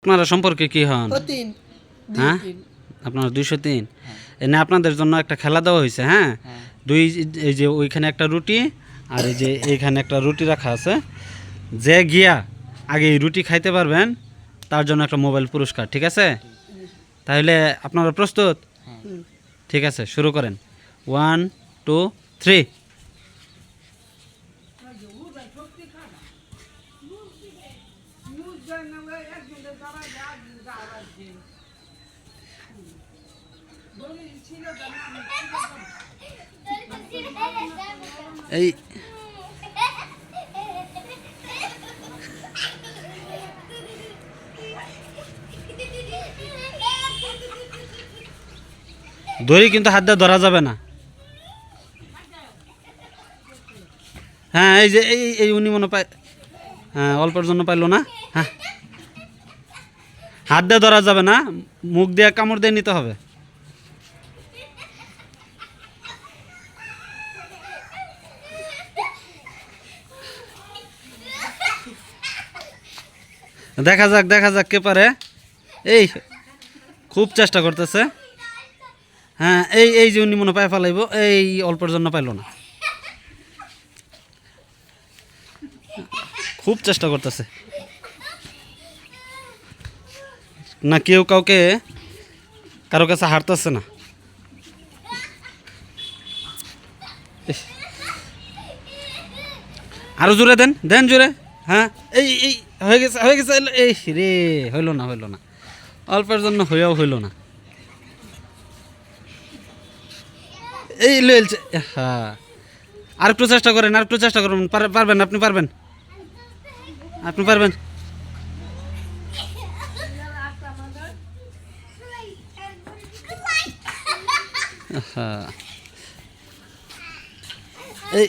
আপনারা সম্পর্কে কি হন? হ্যাঁ, আপনারা 203। এনে আপনাদের জন্য একটা খেলা দেওয়া হয়েছে। হ্যাঁ, দুই এই যে ওইখানে একটা রুটি আর এই যে এইখানে একটা রুটি রাখা আছে। যে গিয়া আগে এই রুটি খাইতে পারবেন তার জন্য একটা মোবাইল পুরস্কার। ঠিক আছে, তাহলে আপনারা প্রস্তুত? ঠিক আছে, শুরু করেন। 1 2 3। এই দড়ি কিন্তু হাত দিয়ে ধরা যাবে না। হ্যাঁ, এই যে এই উনি মনে পায়। হ্যাঁ, অল্পের জন্য পাইলো না। হ্যাঁ, হাত দিয়ে ধরা যাবে না, মুখ দিয়ে কামড় দিয়ে নিতে হবে। দেখা যাক কে পারে। এই খুব চেষ্টা করতেছে। হ্যাঁ, এই যে উনি মনে পায় ফেলাইব, এই অল্পের জন্য পাইলো না। খুব চেষ্টা করতেছে না, কেউ কাউকে কারো কাছে হারতেছে না। আরো জোরে দেন জোরে। হ্যাঁ, এই হয়ে গেছে। এই রে, হইল না অল্পের জন্য হইল না। এই লইলছে। হ্যাঁ, আরেকটু চেষ্টা করেন, পারবেন, আপনি পারবেন। হ্যাঁ, এই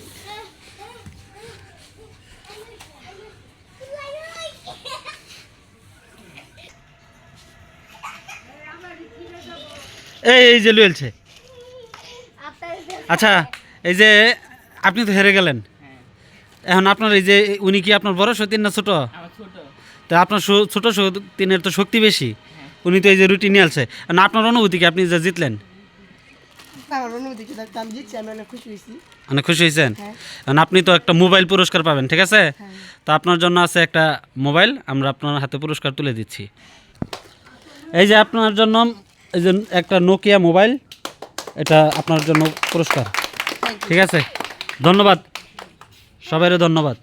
এই যে লইলছে। আচ্ছা, এই যে আপনি তো হেরে গেলেন। এখন আপনার এই যে উনি কি আপনার বড় সতীন না ছোট? তা আপনার ছোট সতীনের তো শক্তি বেশি। উনি তো এই যে রুটি নিয়ে আসছে। আপনার অনুভূতি কি, আপনি যে জিতলেন? অনেক খুশি হয়েছেন। আপনি তো একটা মোবাইল পুরস্কার পাবেন। ঠিক আছে, তো আপনার জন্য আছে একটা মোবাইল, আমরা আপনার হাতে পুরস্কার তুলে দিচ্ছি। এই যে আপনার জন্য এই যে একটা নোকিয়া মোবাইল, এটা আপনার জন্য পুরস্কার। ঠিক আছে, ধন্যবাদ, সবাইরে ধন্যবাদ।